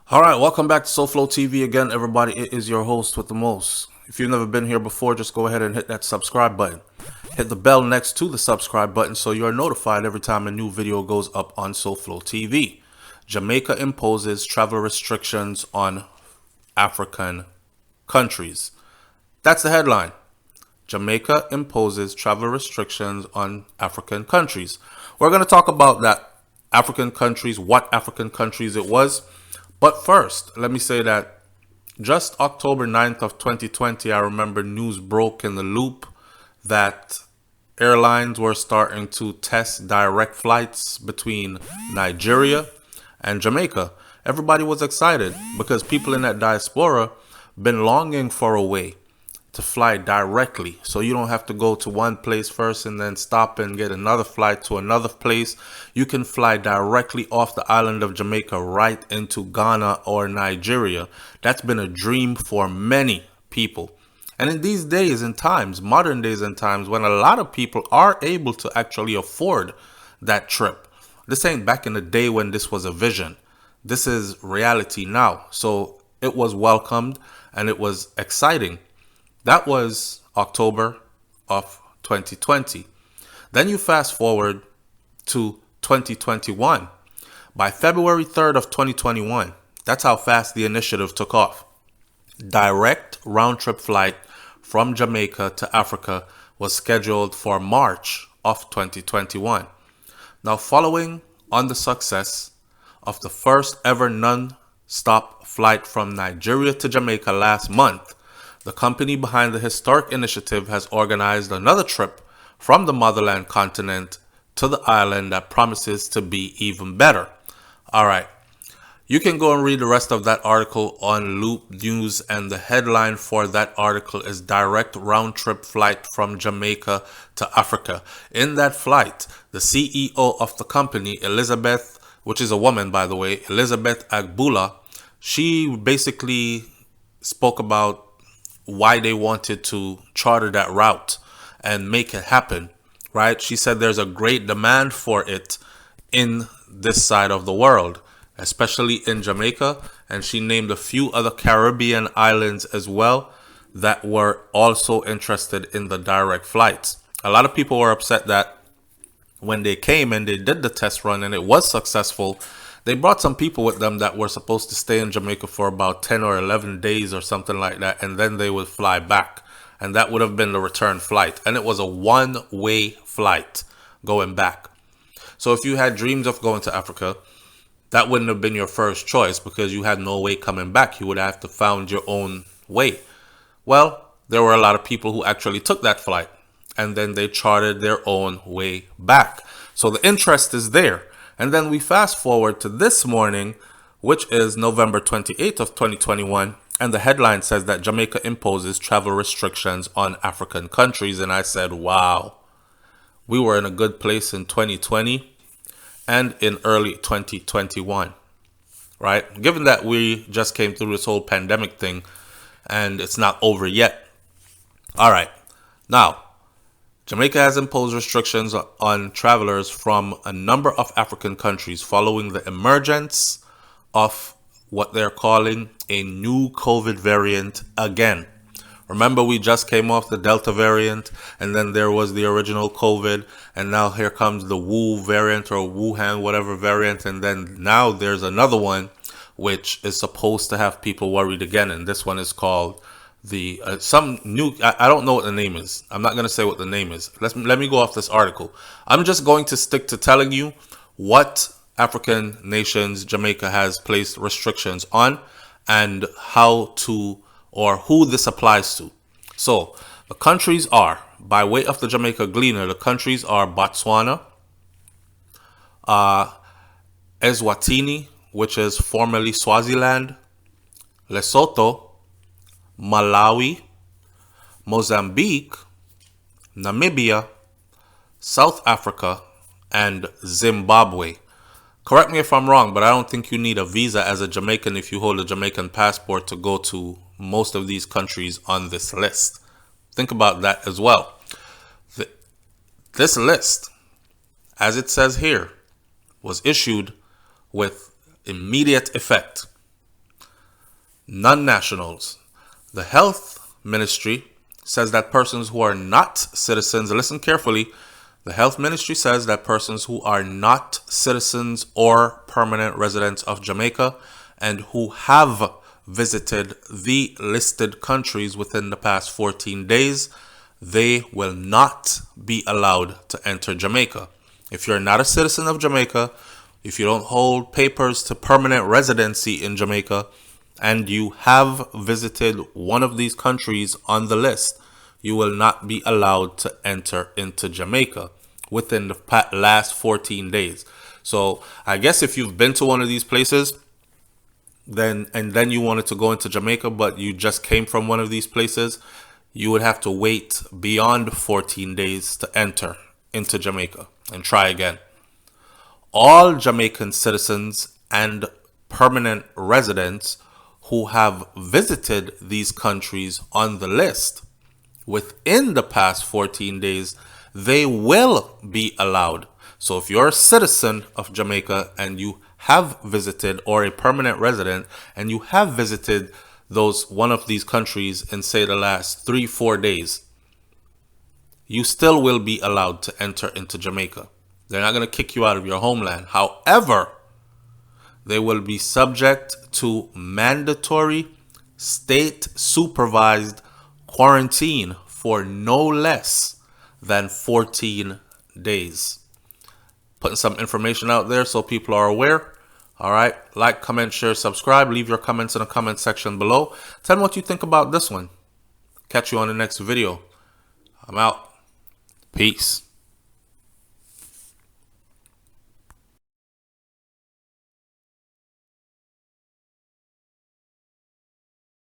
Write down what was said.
All right, welcome back to SouFLoTV again, everybody. It is your host with the most. If you've never been here before, just go ahead and hit that subscribe button. Hit the bell next to the subscribe button so you are notified every time a new video goes up on SouFLoTV. Jamaica imposes travel restrictions on African countries. That's the headline. Jamaica imposes travel restrictions on African countries. We're going to talk about that African countries, what African countries it was. But first, let me say that just October 9th of 2020, I remember news broke in the loop that airlines were starting to test direct flights between Nigeria and Jamaica. Everybody was excited because people in that diaspora been longing for a way to fly directly, so you don't have to go to one place first and then stop and get another flight to another place. You can fly directly off the island of Jamaica right into Ghana or Nigeria. That's been a dream for many people. And in these days and times, modern days and times, when a lot of people are able to actually afford that trip, this ain't back in the day when this was a vision. This is reality now. So it was welcomed and it was exciting. That was October of 2020. Then you fast forward to 2021. By February 3rd of 2021, that's how fast the initiative took off. Direct round-trip flight from Jamaica to Africa was scheduled for March of 2021. Now, following on the success of the first ever non-stop flight from Nigeria to Jamaica last month, the company behind the historic initiative has organized another trip from the motherland continent to the island that promises to be even better. All right. You can go and read the rest of that article on Loop News, and the headline for that article is Direct Round-Trip Flight from Jamaica to Africa. In that flight, the CEO of the company, Elizabeth, which is a woman, by the way, Elizabeth Agbula, she basically spoke about why they wanted to charter that route and make it happen, right? She said there's a great demand for it in this side of the world, especially in Jamaica. And she named a few other Caribbean islands as well that were also interested in the direct flights. A lot of people were upset that when they came and they did the test run and it was successful, they brought some people with them that were supposed to stay in Jamaica for about 10 or 11 days or something like that, and then they would fly back. And that would have been the return flight. And it was a one-way flight going back. So if you had dreams of going to Africa, that wouldn't have been your first choice because you had no way coming back. You would have to found your own way. Well, there were a lot of people who actually took that flight, and then they charted their own way back. So the interest is there. And then we fast forward to this morning, which is November 28th of 2021. And the headline says that Jamaica imposes travel restrictions on African countries. And I said, wow, we were in a good place in 2020 and in early 2021, right? Given that we just came through this whole pandemic thing and it's not over yet. All right. Now, Jamaica has imposed restrictions on travelers from a number of African countries following the emergence of what they're calling a new COVID variant again. Remember, we just came off the Delta variant, and then there was the original COVID, and now here comes the Wu variant or Wuhan, whatever variant, and then now there's another one which is supposed to have people worried again, and this one is called the some new, I don't know what the name is. I'm not going to say what the name is. Let me go off this article. I'm just going to stick to telling you what African nations Jamaica has placed restrictions on and how to or who this applies to. So the countries are, by way of the Jamaica Gleaner, the countries are Botswana, Eswatini, which is formerly Swaziland, Lesotho, Malawi, Mozambique, Namibia, South Africa, and Zimbabwe. Correct me if I'm wrong, but I don't think you need a visa as a Jamaican if you hold a Jamaican passport to go to most of these countries on this list. Think about that as well. This list, as it says here, was issued with immediate effect. Non-nationals. The health ministry says that persons who are not citizens, listen carefully, the health ministry says that persons who are not citizens or permanent residents of Jamaica and who have visited the listed countries within the past 14 days, they will not be allowed to enter Jamaica. If you're not a citizen of Jamaica, if you don't hold papers to permanent residency in Jamaica, and you have visited one of these countries on the list, you will not be allowed to enter into Jamaica within the last 14 days. So I guess if you've been to one of these places, then you wanted to go into Jamaica, but you just came from one of these places, you would have to wait beyond 14 days to enter into Jamaica and try again. All Jamaican citizens and permanent residents who have visited these countries on the list within the past 14 days, they will be allowed. So if you're a citizen of Jamaica and you have visited, or a permanent resident and you have visited one of these countries in, say, the last 3-4 days, you still will be allowed to enter into Jamaica. They're not going to kick you out of your homeland. However, they will be subject to mandatory state-supervised quarantine for no less than 14 days. Putting some information out there so people are aware. All right. Like, comment, share, subscribe. Leave your comments in the comment section below. Tell me what you think about this one. Catch you on the next video. I'm out. Peace.